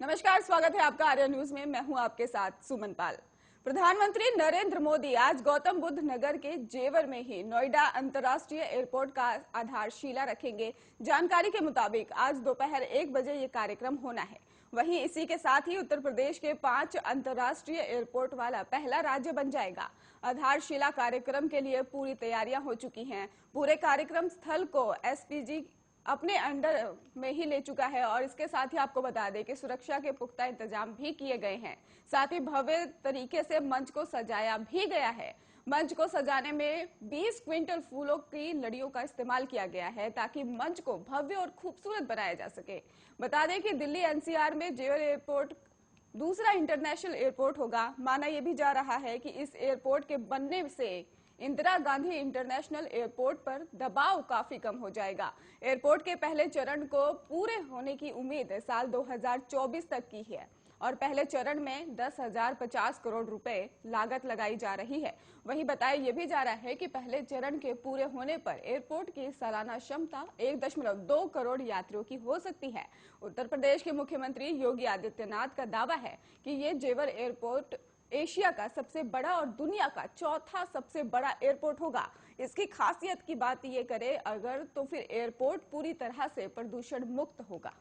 नमस्कार, स्वागत है आपका आर्या न्यूज में। मैं हूं आपके साथ सुमन पाल। प्रधानमंत्री नरेंद्र मोदी आज गौतम बुद्ध नगर के जेवर में ही नोएडा अंतर्राष्ट्रीय एयरपोर्ट का आधारशिला रखेंगे। जानकारी के मुताबिक आज दोपहर 1 बजे ये कार्यक्रम होना है। वहीं इसी के साथ ही उत्तर प्रदेश के 5 अंतर्राष्ट्रीय एयरपोर्ट वाला पहला राज्य बन जाएगा। आधारशिला कार्यक्रम के लिए पूरी तैयारियां हो चुकी हैं। पूरे कार्यक्रम स्थल को एसपीजी अपने अंडर में ही ले चुका है और इसके साथ ही आपको बता दें कि सुरक्षा के पुख्ता इंतजाम भी किए गए हैं। साथ ही भव्य तरीके से मंच को सजाया भी गया है। मंच को सजाने में 20 क्विंटल फूलों की लड़ियों का इस्तेमाल किया गया है ताकि मंच को भव्य और खूबसूरत बनाया जा सके। बता दें कि दिल्ली एनसीआर में जेवर एयरपोर्ट दूसरा इंटरनेशनल एयरपोर्ट होगा। माना यह भी जा रहा है कि इस एयरपोर्ट के बनने से इंदिरा गांधी इंटरनेशनल एयरपोर्ट पर दबाव काफी कम हो जाएगा। एयरपोर्ट के पहले चरण को पूरे होने की उम्मीद साल 2024 तक की है और पहले चरण में 10,050 करोड़ रुपए लागत लगाई जा रही है। वहीं बताया यह भी जा रहा है कि पहले चरण के पूरे होने पर एयरपोर्ट की सालाना क्षमता 1.2 करोड़ यात्रियों की हो सकती है। उत्तर प्रदेश के मुख्यमंत्री योगी आदित्यनाथ का दावा है कि ये जेवर एयरपोर्ट एशिया का सबसे बड़ा और दुनिया का चौथा सबसे बड़ा एयरपोर्ट होगा। इसकी खासियत की बात ये करें अगर तो फिर एयरपोर्ट पूरी तरह से प्रदूषण मुक्त होगा।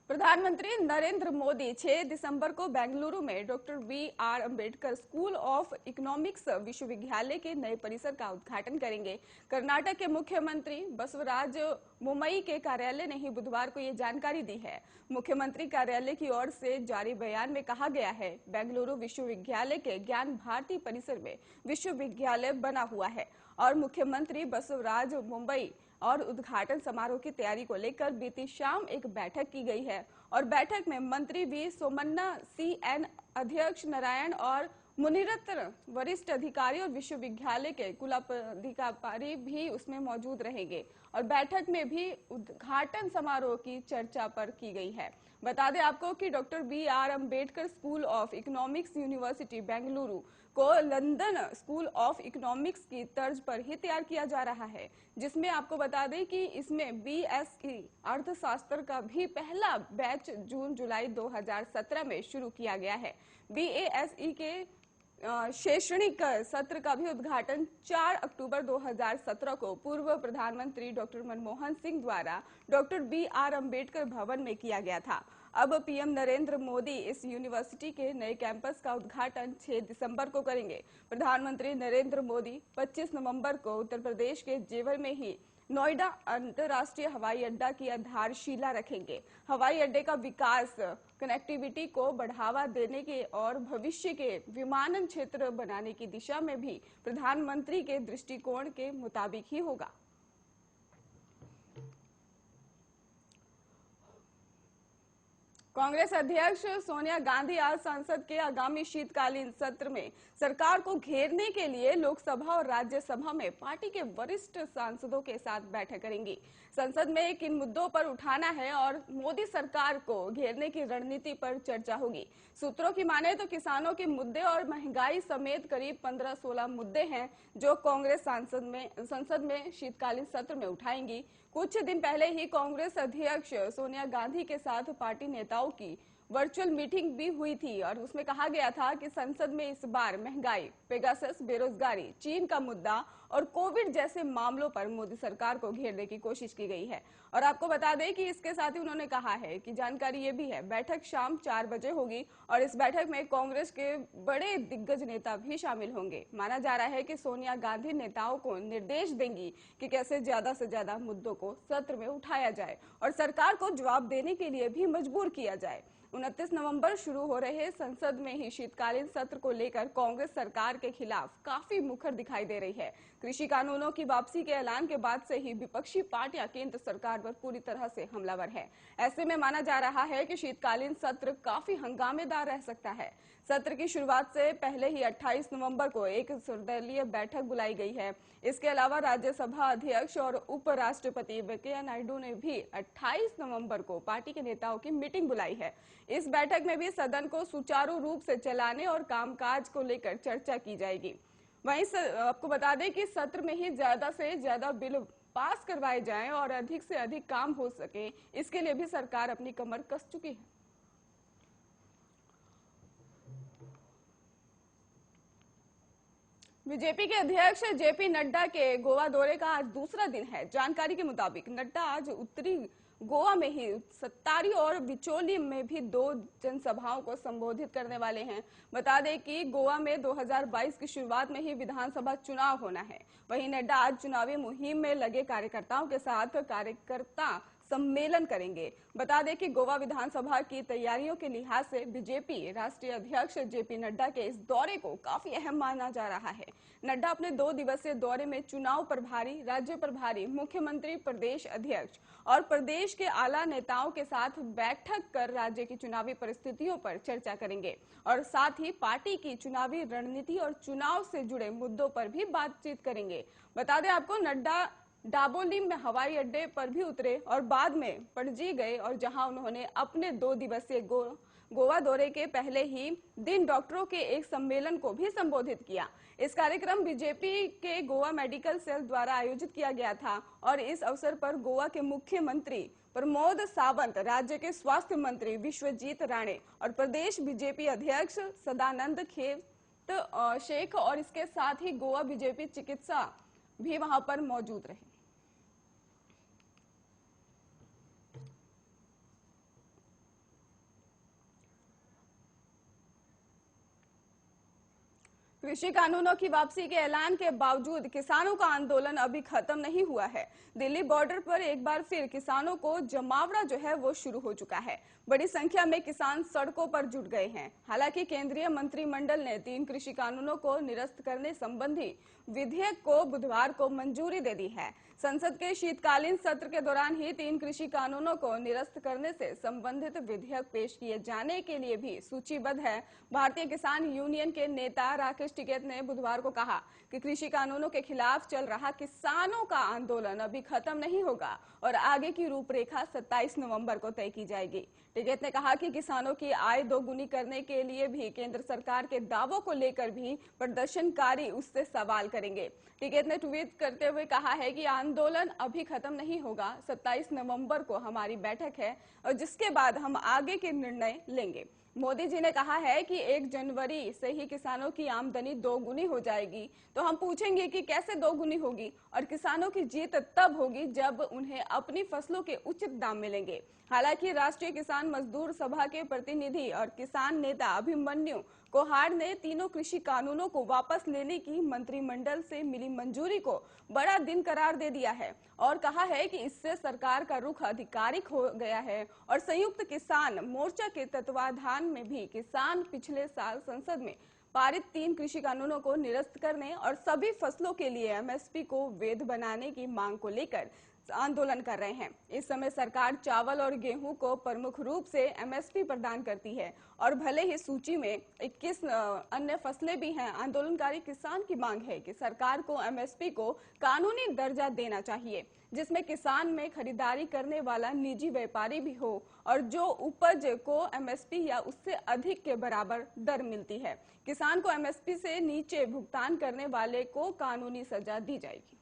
प्रधानमंत्री नरेंद्र मोदी 6 दिसंबर को बेंगलुरु में doctor B R. Ambedkar School of Economics विश्वविद्यालय के नए परिसर का उद्घाटन करेंगे। कर्नाटक के मुख्यमंत्री बसवराज बोम्मई के कार्यालय ने ही बुधवार को ये जानकारी दी है। मुख्यमंत्री कार्यालय की ओर से जारी बयान में कहा गया है, बेंगलुरु विश्वविद्यालय के ज्ञान भारती परिसर में विश्वविद्यालय बना हुआ है और मुख्यमंत्री बसवराज बोम्मई और उद्घाटन समारोह की तैयारी को लेकर बीती शाम एक बैठक की गई है और बैठक में मंत्री वी सोमन्ना, सीएन अध्यक्ष नारायण और मुनिरत्न वरिष्ठ अधिकारी और विश्वविद्यालय के कुलाधिकारी भी उसमें मौजूद रहेंगे और बैठक में भी उद्घाटन समारोह की चर्चा पर की गई है। बता दें आपको कि doctor B R. Ambedkar School of Economics University Bengaluru को लंदन स्कूल ऑफ इकोनॉमिक्स की तर्ज पर ही तैयार किया जा रहा है, जिसमें आपको बता दें कि इसमें बीएससी अर्थशास्त्र का भी पहला बैच जून जुलाई 2017 में शुरू किया गया है। बीएसई के शैक्षणिक सत्र का भी उद्घाटन 4 अक्टूबर 2017 को पूर्व प्रधानमंत्री डॉक्टर मनमोहन सिंह द्वारा डॉक्टर बी.आर. अंबेडकर भवन में किया गया था। अब पीएम नरेंद्र मोदी इस यूनिवर्सिटी के नए कैंपस का उद्घाटन 6 दिसंबर को करेंगे। प्रधानमंत्री नरेंद्र मोदी 25 नवंबर को उत्तर प्रदेश के जेवर में ही नोएडा अंतर्राष्ट्रीय हवाई अड्डा की आधारशिला रखेंगे। हवाई अड्डे का विकास कनेक्टिविटी को बढ़ावा देने के और भविष्य के विमानन क्षेत्र बनाने की दिशा में भी प्रधानमंत्री के दृष्टिकोण के मुताबिक ही होगा। कांग्रेस अध्यक्ष सोनिया गांधी आज संसद के आगामी शीतकालीन सत्र में सरकार को घेरने के लिए लोकसभा और राज्यसभा में पार्टी के वरिष्ठ सांसदों के साथ बैठक करेंगी। संसद में किन मुद्दों पर उठाना है और मोदी सरकार को घेरने की रणनीति पर चर्चा होगी। सूत्रों की माने तो किसानों के मुद्दे और महंगाई समेत करीब 15-16 मुद्दे हैं जो कांग्रेस संसद में शीतकालीन सत्र में उठाएंगी। कुछ दिन पहले ही कांग्रेस अध्यक्ष सोनिया गांधी के साथ पार्टी नेताओं की वर्चुअल मीटिंग भी हुई थी और उसमें कहा गया था कि संसद में इस बार महंगाई, पेगासस, बेरोजगारी, चीन का मुद्दा और कोविड जैसे मामलों पर मोदी सरकार को घेरने की कोशिश की गई है। और आपको बता दें कि इसके साथ ही उन्होंने कहा है कि जानकारी ये भी है, बैठक शाम 4 बजे होगी और इस बैठक में कांग्रेस के बड़े दिग्गज नेता भी शामिल होंगे। माना जा रहा है कि सोनिया गांधी नेताओं को निर्देश देंगी कि कैसे ज्यादा से ज्यादा मुद्दों को सत्र में उठाया जाए और सरकार को जवाब देने के लिए भी मजबूर किया जाए। 29 नवंबर शुरू हो रहे संसद में ही शीतकालीन सत्र को लेकर कांग्रेस सरकार के खिलाफ काफी मुखर दिखाई दे रही है। कृषि कानूनों की वापसी के ऐलान के बाद से ही विपक्षी पार्टियां केंद्र सरकार पर पूरी तरह से हमलावर है। ऐसे में माना जा रहा है कि शीतकालीन सत्र काफी हंगामेदार रह सकता है। सत्र की शुरुआत से पहले ही 28 नवंबर को एक सर्वदलीय बैठक बुलाई गई है। इसके अलावा राज्यसभा अध्यक्ष और उपराष्ट्रपति वेंकैया नायडू ने भी 28 नवंबर को पार्टी के नेताओं की मीटिंग बुलाई है। इस बैठक में भी सदन को सुचारू रूप से चलाने और कामकाज को लेकर चर्चा की जाएगी। आपको बता दें कि सत्र में ही ज्यादा से ज्यादा बिल पास करवाए जाएं और अधिक से अधिक काम हो सके, इसके लिए भी सरकार अपनी कमर कस चुकी है। बीजेपी के अध्यक्ष जेपी नड्डा के गोवा दौरे का आज दूसरा दिन है। जानकारी के मुताबिक नड्डा आज उत्तरी गोवा में ही सत्तारी और बिचोली में भी 2 जनसभाओं को संबोधित करने वाले हैं। बता दें कि गोवा में 2022 की शुरुआत में ही विधानसभा चुनाव होना है। वहीं नड्डा आज चुनावी मुहिम में लगे कार्यकर्ताओं के साथ कार्यकर्ता सम्मेलन करेंगे। बता दें कि गोवा विधानसभा की तैयारियों के लिहाज से बीजेपी राष्ट्रीय अध्यक्ष जेपी नड्डा के इस दौरे को काफी अहम माना जा रहा है। नड्डा अपने 2 दिवसीय दौरे में चुनाव प्रभारी, राज्य प्रभारी, मुख्यमंत्री, प्रदेश अध्यक्ष और प्रदेश के आला नेताओं के साथ बैठक कर राज्य की चुनावी परिस्थितियों पर चर्चा करेंगे और साथ ही पार्टी की चुनावी रणनीति और चुनाव से जुड़े मुद्दों पर भी बातचीत करेंगे। बता दें आपको, नड्डा डाबोलिम में हवाई अड्डे पर भी उतरे और बाद में पणजी गए और जहां उन्होंने अपने 2 दिवसीय गोवा दौरे के पहले ही दिन डॉक्टरों के एक सम्मेलन को भी संबोधित किया। इस कार्यक्रम बीजेपी के गोवा मेडिकल सेल द्वारा आयोजित किया गया था और इस अवसर पर गोवा के मुख्यमंत्री प्रमोद सावंत, राज्य के स्वास्थ्य मंत्री विश्वजीत राणे और प्रदेश बीजेपी अध्यक्ष सदानंद खेत शेख और इसके साथ ही गोवा बीजेपी चिकित्सा भी वहां पर मौजूद रहे। कृषि कानूनों की वापसी के ऐलान के बावजूद किसानों का आंदोलन अभी खत्म नहीं हुआ है। दिल्ली बॉर्डर पर एक बार फिर किसानों को जमावड़ा जो है वो शुरू हो चुका है। बड़ी संख्या में किसान सड़कों पर जुट गए हैं। हालांकि केंद्रीय मंत्रिमंडल ने 3 कृषि कानूनों को निरस्त करने संबंधी विधेयक को बुधवार को मंजूरी दे दी है। संसद के शीतकालीन सत्र के दौरान ही 3 कृषि कानूनों को निरस्त करने से संबंधित विधेयक पेश किए जाने के लिए भी सूचीबद्ध है। भारतीय किसान यूनियन के नेता राकेश टिकैत ने बुधवार को कहा कि कृषि कानूनों के खिलाफ चल रहा किसानों का आंदोलन अभी खत्म नहीं होगा और आगे की रूपरेखा 27 नवंबर को तय की जाएगी। टिकैत ने कहा कि किसानों की आय दोगुनी करने के लिए भी केंद्र सरकार के दावों को लेकर भी प्रदर्शनकारी उससे सवाल करेंगे। टिकैत ने ट्वीट करते हुए कहा है कि आंदोलन अभी खत्म नहीं होगा। 27 नवंबर को हमारी बैठक है और जिसके बाद हम आगे के निर्णय लेंगे। मोदी जी ने कहा है कि 1 जनवरी से ही किसानों की आमदनी दोगुनी हो जाएगी। तो हम पूछेंगे कि कैसे दोगुनी होगी, और किसानों की जीत तब होगी जब उन्हें अपनी फसलों के उचित दाम मिलेंगे। हालांकि राष्ट्रीय किसान मजदूर सभा के प्रतिनिधि और किसान नेता अभिमन्यु कोहाड़ ने तीनों कृषि कानूनों को वापस लेने की मंत्रिमंडल से मिली मंजूरी को बड़ा दिन करार दे दिया है और कहा है कि इससे सरकार का रुख आधिकारिक हो गया है और संयुक्त किसान मोर्चा के तत्वाधान में भी किसान पिछले साल संसद में पारित 3 कृषि कानूनों को निरस्त करने और सभी फसलों के लिए एमएसपी को वैध बनाने की मांग को लेकर आंदोलन कर रहे हैं। इस समय सरकार चावल और गेहूं को प्रमुख रूप से एमएसपी प्रदान करती है और भले ही सूची में 21 अन्य फसलें भी हैं। आंदोलनकारी किसान की मांग है कि सरकार को एमएसपी को कानूनी दर्जा देना चाहिए, जिसमें किसान में खरीदारी करने वाला निजी व्यापारी भी हो और जो उपज को एमएसपी या उससे अधिक के बराबर दर मिलती है। किसान को एमएसपी से नीचे भुगतान करने वाले को कानूनी सजा दी जाएगी।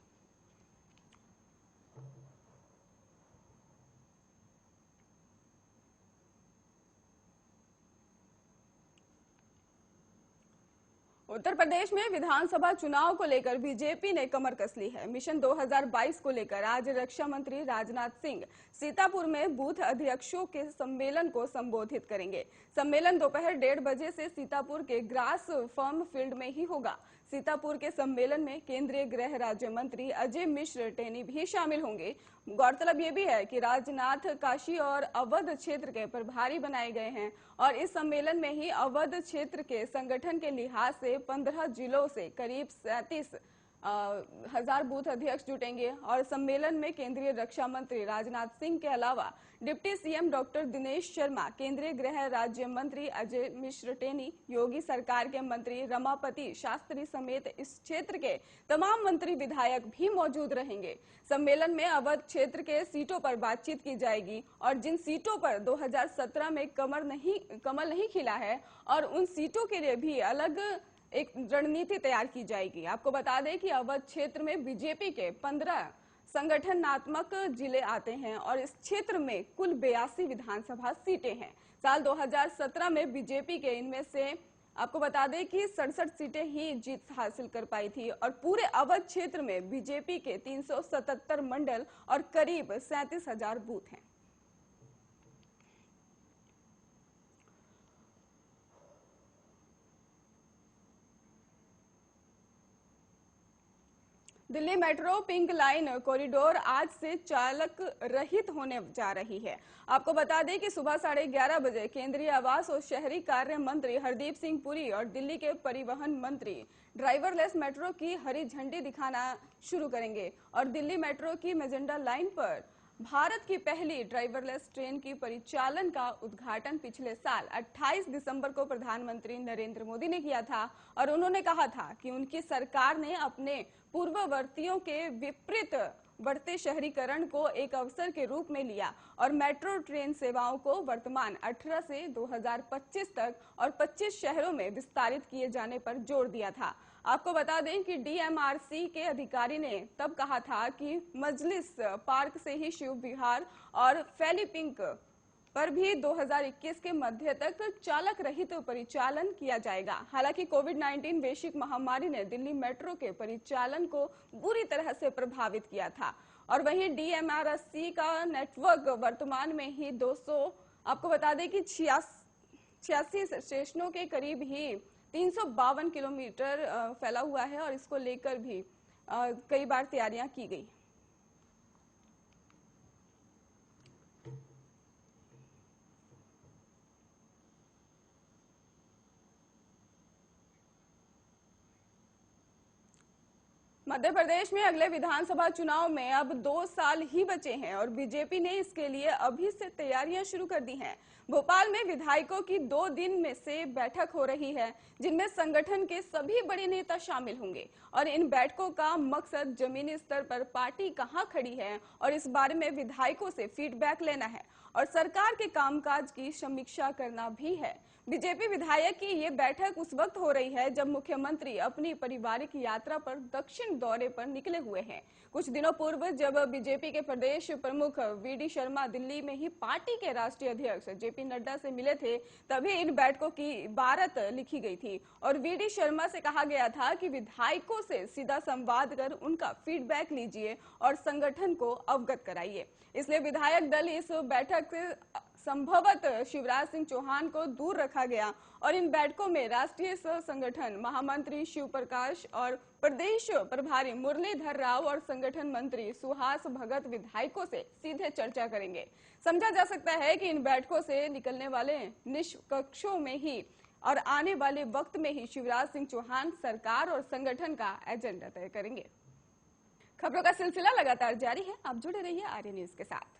उत्तर प्रदेश में विधानसभा चुनाव को लेकर बीजेपी ने कमर कस ली है। मिशन 2022 को लेकर आज रक्षा मंत्री राजनाथ सिंह सीतापुर में बूथ अध्यक्षों के सम्मेलन को संबोधित करेंगे। सम्मेलन दोपहर 1:30 बजे से सीतापुर के ग्रास फर्म फील्ड में ही होगा। सीतापुर के सम्मेलन में केंद्रीय गृह राज्य मंत्री अजय मिश्र टेनी भी शामिल होंगे। गौरतलब ये भी है कि राजनाथ काशी और अवध क्षेत्र के प्रभारी बनाए गए हैं और इस सम्मेलन में ही अवध क्षेत्र के संगठन के लिहाज से 15 जिलों से करीब 37,000 बूथ अध्यक्ष जुटेंगे और सम्मेलन में केंद्रीय रक्षा मंत्री राजनाथ सिंह के अलावा deputy CM doctor Dinesh Sharma, केंद्रीय गृह राज्य मंत्री अजय मिश्र टेनी, योगी सरकार के मंत्री रमापति शास्त्री समेत इस क्षेत्र के तमाम मंत्री विधायक भी मौजूद रहेंगे। सम्मेलन में अवध क्षेत्र के सीटों पर बातचीत की जाएगी और जिन सीटों पर 2017 में कमल नहीं खिला है और उन सीटों के लिए भी अलग एक रणनीति तैयार की जाएगी। आपको बता दें कि अवध क्षेत्र में बीजेपी के 15 संगठनात्मक जिले आते हैं और इस क्षेत्र में कुल 82 विधानसभा सीटें हैं। साल 2017 में बीजेपी के इनमें से आपको बता दें कि 67 सीटें ही जीत हासिल कर पाई थी और पूरे अवध क्षेत्र में बीजेपी के 377 मंडल और करीब 37,000 बूथ हैं। Delhi metro pink line corridor आज से चालक रहित होने जा रही है। आपको बता दें कि सुबह 11:30 बजे केंद्रीय आवास और शहरी कार्य मंत्री हरदीप सिंह पुरी और दिल्ली के परिवहन मंत्री ड्राइवरलेस मेट्रो की हरी झंडी दिखाना शुरू करेंगे और दिल्ली मेट्रो की मैजेंटा लाइन पर भारत की पहली ड्राइवरलेस ट्रेन की परिचालन का उद्घाटन पिछले साल 28 दिसंबर को प्रधानमंत्री नरेंद्र मोदी ने किया था और उन्होंने कहा था कि उनकी सरकार ने अपने पूर्ववर्तियों के विपरीत बढ़ते शहरीकरण को एक अवसर के रूप में लिया और मेट्रो ट्रेन सेवाओं को वर्तमान 18 से 2025 तक और 25 शहरों में विस्तारित किए जाने पर जोर दिया था। आपको बता दें कि डीएमआरसी के अधिकारी ने तब कहा था कि मजलिस पार्क से ही शिव विहार और फैली पिंक पर भी 2021 के मध्य तक चालक रहित परिचालन किया जाएगा। हालांकि कोविड-19 वैश्विक महामारी ने दिल्ली मेट्रो के परिचालन को बुरी तरह से प्रभावित किया था और वहीं डीएमआरसी का नेटवर्क वर्तमान में ही 200 आपको बता दें कि 86 स्टेशनों के करीब ही 352 किलोमीटर फैला हुआ है और इसको लेकर भी कई बार तैयारियां की गई। मध्य प्रदेश में अगले विधानसभा चुनाव में अब 2 साल ही बचे हैं और बीजेपी ने इसके लिए अभी से तैयारियां शुरू कर दी हैं। भोपाल में विधायकों की 2 दिन में से बैठक हो रही है जिनमें संगठन के सभी बड़े नेता शामिल होंगे और इन बैठकों का मकसद जमीनी स्तर पर पार्टी कहां खड़ी है और इस बारे में विधायकों से फीडबैक लेना है और सरकार के कामकाज की समीक्षा करना भी है। बीजेपी विधायक की ये बैठक उस वक्त हो रही है जब मुख्यमंत्री अपनी पारिवारिक यात्रा पर दक्षिण दौरे पर निकले हुए हैं। कुछ दिनों पूर्व जब बीजेपी के प्रदेश प्रमुख वीडी शर्मा दिल्ली में ही पार्टी के राष्ट्रीय अध्यक्ष जेपी नड्डा से मिले थे तभी इन बैठकों की इबारत लिखी गई थी और वीडी शर्मा से कहा गया था कि विधायकों से सीधा संवाद कर उनका फीडबैक लीजिए और संगठन को अवगत कराइए। इसलिए विधायक दल इस बैठक से संभवतः शिवराज सिंह चौहान को दूर रखा गया और इन बैठकों में राष्ट्रीय सह संगठन महामंत्री शिव प्रकाश और प्रदेश प्रभारी मुरलीधर राव और संगठन मंत्री सुहास भगत विधायकों से सीधे चर्चा करेंगे। समझा जा सकता है कि इन बैठकों से निकलने वाले निष्कर्षों में ही और आने वाले वक्त में ही शिवराज सिंह चौहान सरकार और संगठन का एजेंडा तय करेंगे। खबरों का सिलसिला लगातार जारी है, आप जुड़े रहिए आर्य न्यूज के साथ।